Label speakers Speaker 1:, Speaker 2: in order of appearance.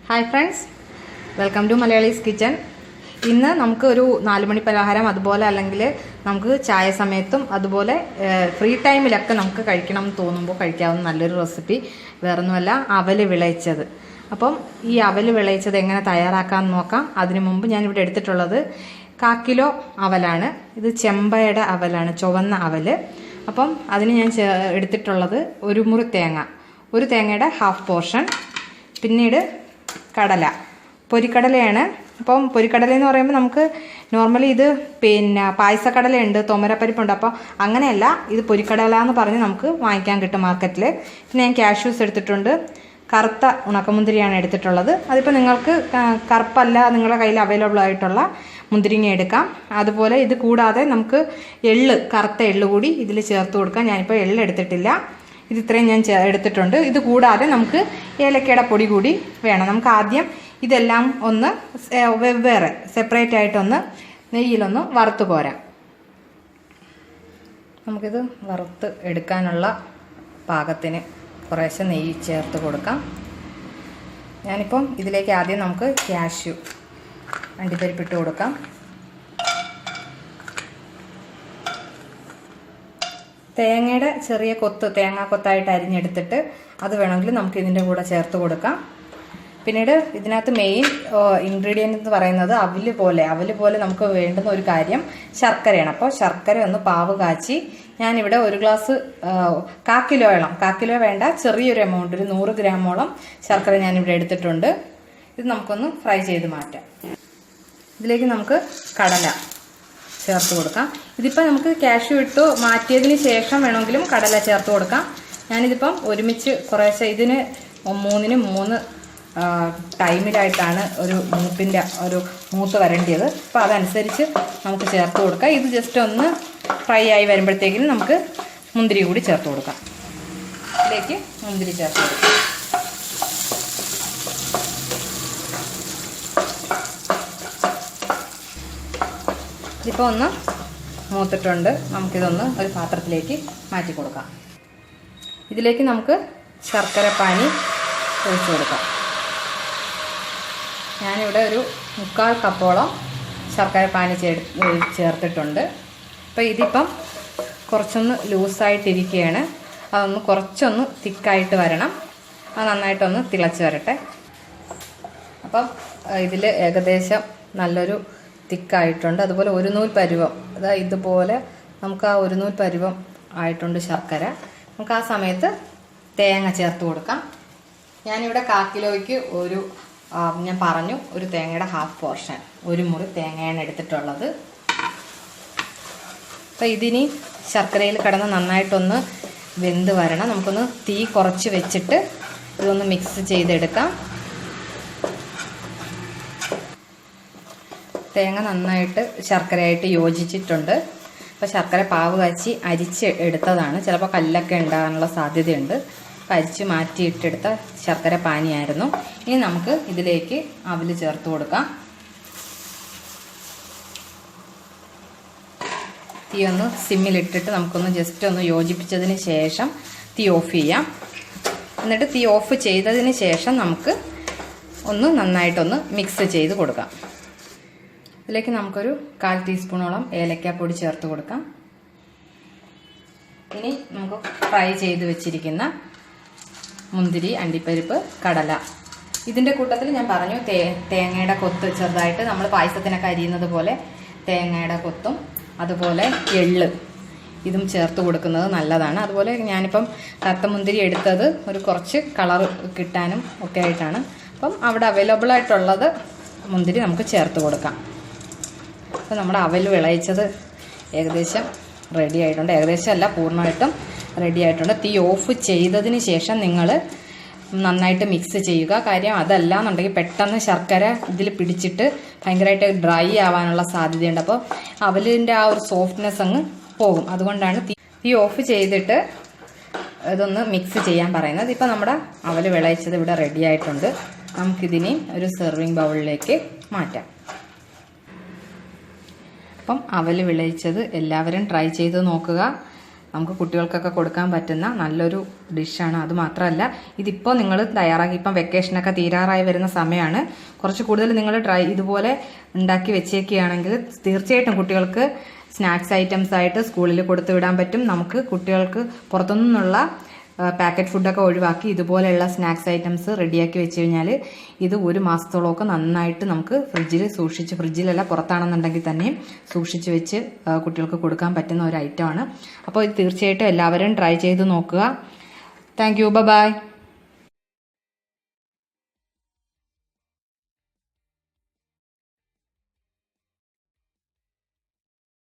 Speaker 1: Hi friends, welcome to Malayalees kitchen. ഇന്ന് നമുക്ക് ഒരു 4 മണി പലഹാരം അതുപോലെ അല്ലെങ്കിൽ നമുക്ക് ചായ സമയത്തും അതുപോലെ ഫ്രീ ടൈമിലൊക്കെ നമുക്ക് കഴിക്കണം എന്ന് തോന്നുമ്പോൾ കഴിക്കാവുന്ന നല്ലൊരു റെസിപ്പി വേറൊന്നുമല്ല, അവൽ വിളയിച്ചത്. അപ്പം ഈ അവൽ വിളയിച്ചത് എങ്ങനെ തയ്യാറാക്കാമെന്ന് നോക്കാം. അതിനു മുമ്പ് ഞാനിവിടെ എടുത്തിട്ടുള്ളത് 1/4 കിലോ അവലാണ്. ഇത് ചെമ്പയുടെ അവലാണ്, ചുവന്ന അവൽ. അപ്പം അതിന് ഞാൻ എടുത്തിട്ടുള്ളത് ഒരു മുറി തേങ്ങ, ഒരു തേങ്ങയുടെ ഹാഫ് പോർഷൻ, പിന്നീട് കടല, പൊരിക്കടലയാണ്. അപ്പം പൊരിക്കടല എന്ന് പറയുമ്പോൾ നമുക്ക് നോർമലി ഇത് പായസക്കടലയുണ്ട്, തുമരപ്പരിപ്പുണ്ട്. അപ്പോൾ അങ്ങനെയല്ല, ഇത് പൊരിക്കടല എന്ന് പറഞ്ഞ് നമുക്ക് വാങ്ങിക്കാൻ കിട്ടും മാർക്കറ്റിൽ. പിന്നെ ഞാൻ കാഷ്യൂസ് എടുത്തിട്ടുണ്ട്, കറുത്ത ഉണക്കമുന്തിരിയാണ് എടുത്തിട്ടുള്ളത്. അതിപ്പോൾ നിങ്ങൾക്ക് കറുപ്പല്ല നിങ്ങളുടെ കയ്യിൽ അവൈലബിൾ ആയിട്ടുള്ള മുന്തിരിങ്ങ എടുക്കാം. അതുപോലെ ഇത് കൂടാതെ നമുക്ക് കറുത്ത എള്ള് കൂടി ഇതിൽ ചേർത്ത് കൊടുക്കാം. ഞാനിപ്പോൾ എള്ള് എടുത്തിട്ടില്ല, ഇത് ഇത്രയും ഞാൻ എടുത്തിട്ടുണ്ട്. ഇത് കൂടാതെ നമുക്ക് ഏലക്കയുടെ പൊടി കൂടി വേണം. നമുക്ക് ആദ്യം ഇതെല്ലാം ഒന്ന് വെവ്വേറെ സെപ്പറേറ്റ് ആയിട്ടൊന്ന് നെയ്യിലൊന്ന് വറുത്ത് കോരാം. നമുക്കിത് വറുത്ത് എടുക്കാനുള്ള പാകത്തിന് കുറേശ്ശെ നെയ്യ് ചേർത്ത് കൊടുക്കാം. ഞാനിപ്പം ഇതിലേക്ക് ആദ്യം നമുക്ക് കാഷ്യൂ അണ്ടിപ്പരിപ്പിട്ട് കൊടുക്കാം. തേങ്ങയുടെ ചെറിയ തേങ്ങാക്കൊത്തായിട്ട് അരിഞ്ഞെടുത്തിട്ട് അത് വേണമെങ്കിൽ നമുക്ക് ഇതിൻ്റെ കൂടെ ചേർത്ത് കൊടുക്കാം. പിന്നീട് ഇതിനകത്ത് മെയിൻ ഇൻഗ്രീഡിയൻ്റ് എന്ന് പറയുന്നത് അവല് പോലെ നമുക്ക് വേണ്ടുന്ന ഒരു കാര്യം ശർക്കരയാണ്. അപ്പോൾ ശർക്കര ഒന്ന് പാവ് കാച്ചി ഞാനിവിടെ ഒരു ഗ്ലാസ് 1/4 കിലോ വേണ്ട, ചെറിയൊരു എമൗണ്ട്, ഒരു 100 ഗ്രാമോളം ശർക്കര ഞാനിവിടെ എടുത്തിട്ടുണ്ട്. ഇത് നമുക്കൊന്ന് ഫ്രൈ ചെയ്ത് മാറ്റാം. ഇതിലേക്ക് നമുക്ക് കടല ചേർത്ത് കൊടുക്കാം. ഇതിപ്പോൾ നമുക്ക് കാഷ്യൂ ഇട്ട് മാറ്റിയതിന് ശേഷം വേണമെങ്കിലും കടല ചേർത്ത് കൊടുക്കാം. ഞാനിതിപ്പം ഒരുമിച്ച് കുറേശ്ശെ, ഇതിന് 3-ന് 3 ടൈമിലായിട്ടാണ് ഒരു മൂത്ത് വരേണ്ടത്. അപ്പോൾ അതനുസരിച്ച് നമുക്ക് ചേർത്ത് കൊടുക്കാം. ഇത് ജസ്റ്റ് ഒന്ന് ഫ്രൈ ആയി വരുമ്പോഴത്തേക്കിനും നമുക്ക് മുന്തിരി കൂടി ചേർത്ത് കൊടുക്കാം. ഇതിലേക്ക് മുന്തിരി ചേർത്ത് കൊടുക്കാം. ഇതിപ്പോൾ ഒന്ന് മൂത്തിട്ടുണ്ട്. നമുക്കിതൊന്ന് ഒരു പാത്രത്തിലേക്ക് മാറ്റി കൊടുക്കാം. ഇതിലേക്ക് നമുക്ക് ശർക്കര പാനി ഒഴിച്ചു കൊടുക്കാം. ഞാനിവിടെ ഒരു 3/4 കപ്പോളം ശർക്കര പാനി ചേർത്തിട്ടുണ്ട്. അപ്പോൾ ഇതിപ്പം കുറച്ചൊന്ന് ലൂസായിട്ടിരിക്കുകയാണ്. അതൊന്ന് കുറച്ചൊന്ന് തിക്കായിട്ട് വരണം. അത് നന്നായിട്ടൊന്ന് തിളച്ച് വരട്ടെ. അപ്പം ഇതിൽ ഏകദേശം നല്ലൊരു തിക്കായിട്ടുണ്ട്. അതുപോലെ ഒരു നൂൽ പരുവം, അതായത് ഇതുപോലെ നമുക്ക് ആ ഒരു നൂൽ പരുവം ആയിട്ടുണ്ട് ശർക്കര. നമുക്ക് ആ സമയത്ത് തേങ്ങ ചേർത്ത് കൊടുക്കാം. ഞാനിവിടെ 1/4 കിലോയ്ക്ക് ഞാൻ പറഞ്ഞു, ഒരു തേങ്ങയുടെ ഹാഫ് പോർഷൻ, ഒരു മുറി തേങ്ങയാണ് എടുത്തിട്ടുള്ളത്. അപ്പം ഇതിനി ശർക്കരയിൽ കിടന്ന് നന്നായിട്ടൊന്ന് വെന്ത് വരണം. നമുക്കൊന്ന് തീ കുറച്ച് വെച്ചിട്ട് ഇതൊന്ന് മിക്സ് ചെയ്തെടുക്കാം. തേങ്ങ നന്നായിട്ട് ശർക്കരയായിട്ട് യോജിച്ചിട്ടുണ്ട്. അപ്പോൾ ശർക്കര പാവ് കാച്ചി അരിച്ച് എടുത്തതാണ്. ചിലപ്പോൾ കല്ലൊക്കെ ഉണ്ടാകാനുള്ള സാധ്യതയുണ്ട്. അപ്പോൾ അരിച്ച് മാറ്റിയിട്ടെടുത്ത ശർക്കര പാനിയായിരുന്നു. ഇനി നമുക്ക് ഇതിലേക്ക് അവൽ ചേർത്ത് കൊടുക്കാം. തീ ഒന്ന് സിമ്മിലിട്ടിട്ട് നമുക്കൊന്ന് ജസ്റ്റ് ഒന്ന് യോജിപ്പിച്ചതിന് ശേഷം തീ ഓഫ് ചെയ്യാം. എന്നിട്ട് തീ ഓഫ് ചെയ്തതിന് ശേഷം നമുക്ക് ഒന്ന് നന്നായിട്ടൊന്ന് മിക്സ് ചെയ്ത് കൊടുക്കാം. ഇതിലേക്ക് നമുക്കൊരു 1/4 ടീസ്പൂണോളം ഏലക്കാപ്പൊടി ചേർത്ത് കൊടുക്കാം. ഇനി നമുക്ക് ഫ്രൈ ചെയ്ത് വെച്ചിരിക്കുന്ന മുന്തിരി, അണ്ടിപ്പരിപ്പ്, കടല, ഇതിൻ്റെ കൂട്ടത്തിൽ ഞാൻ പറഞ്ഞു തേങ്ങയുടെ കൊത്ത് ചെറുതായിട്ട് നമ്മൾ പായസത്തിനൊക്കെ അരിയുന്നത് പോലെ തേങ്ങയുടെ കൊത്തും അതുപോലെ എള്ള് ഇതും ചേർത്ത് കൊടുക്കുന്നത് നല്ലതാണ്. അതുപോലെ ഞാനിപ്പം കറുത്ത മുന്തിരി എടുത്തത് ഒരു കുറച്ച് കളർ കിട്ടാനും ഒക്കെ ആയിട്ടാണ്. അപ്പം അവിടെ അവൈലബിൾ ആയിട്ടുള്ളത് മുന്തിരി നമുക്ക് ചേർത്ത് കൊടുക്കാം. അപ്പോൾ നമ്മുടെ അവൽ വിളയിച്ചത് ഏകദേശം റെഡി ആയിട്ടുണ്ട്. ഏകദേശം അല്ല, പൂർണ്ണമായിട്ടും റെഡി ആയിട്ടുണ്ട്. തീ ഓഫ് ചെയ്തതിന് ശേഷം നിങ്ങൾ നന്നായിട്ട് മിക്സ് ചെയ്യുക. കാര്യം അതല്ല എന്നുണ്ടെങ്കിൽ പെട്ടെന്ന് ശർക്കര ഇതിൽ പിടിച്ചിട്ട് ഭയങ്കരമായിട്ട് ഡ്രൈ ആവാനുള്ള സാധ്യതയുണ്ട്. അപ്പോൾ അവലിൻ്റെ ആ ഒരു സോഫ്റ്റ്നെസ് അങ്ങ് പോകും. അതുകൊണ്ടാണ് തീ ഓഫ് ചെയ്തിട്ട് ഇതൊന്ന് മിക്സ് ചെയ്യാൻ പറയുന്നത്. ഇപ്പോൾ നമ്മുടെ അവൽ വിളയിച്ചത് ഇവിടെ റെഡി ആയിട്ടുണ്ട്. നമുക്കിതിനെ ഒരു സെർവിങ് ബൗളിലേക്ക് മാറ്റാം. അപ്പം അവൽ വിളയിച്ചത് എല്ലാവരും ട്രൈ ചെയ്ത് നോക്കുക. നമുക്ക് കുട്ടികൾക്കൊക്കെ കൊടുക്കാൻ പറ്റുന്ന നല്ലൊരു ഡിഷാണ്. അത് മാത്രമല്ല ഇതിപ്പോൾ നിങ്ങൾ തയ്യാറാക്കി, ഇപ്പം വെക്കേഷനൊക്കെ തീരാറായി വരുന്ന സമയമാണ്. കുറച്ച് കൂടുതൽ നിങ്ങൾ ഇതുപോലെ ഉണ്ടാക്കി വെച്ചേക്കുകയാണെങ്കിൽ തീർച്ചയായിട്ടും കുട്ടികൾക്ക് സ്നാക്സ് ഐറ്റംസ് ആയിട്ട് സ്കൂളിൽ കൊടുത്തു വിടാൻ പറ്റും. നമുക്ക് കുട്ടികൾക്ക് പുറത്തുനിന്നുള്ള പാക്കറ്റ് ഫുഡൊക്കെ ഒഴിവാക്കി ഇതുപോലെയുള്ള സ്നാക്സ് ഐറ്റംസ് റെഡിയാക്കി വെച്ച് കഴിഞ്ഞാൽ ഇത് ഒരു മാസത്തോളമൊക്കെ നന്നായിട്ട് നമുക്ക് ഫ്രിഡ്ജിലല്ല പുറത്താണെന്നുണ്ടെങ്കിൽ തന്നെയും സൂക്ഷിച്ച് വെച്ച് കുട്ടികൾക്ക് കൊടുക്കാൻ പറ്റുന്ന ഒരു ഐറ്റമാണ്. അപ്പോൾ ഇത് തീർച്ചയായിട്ടും എല്ലാവരും ട്രൈ ചെയ്ത് നോക്കുക. Thank you. ബൈ.